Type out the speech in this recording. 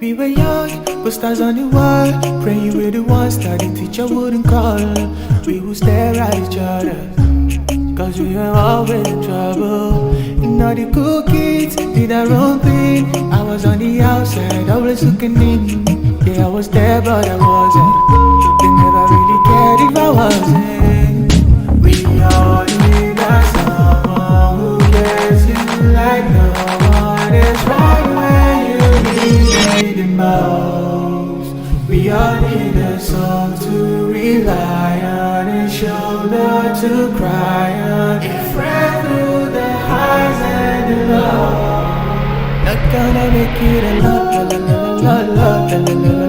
We were young, but stars on the wall. Praying we're the ones that the teacher wouldn't call. We would stare at each other, cause we were always in trouble. And all the cool kids did their own thing. I was on the outside, always looking in. Yeah, I was there, but I wasn't. They never really cared if I wasn't. We all need someone who gets you like no one is right when you need the most. We all need a soul to rely on, a shoulder to cry on, a friend through the highs and the lows. Not gonna make it alone, la la la la la la la la.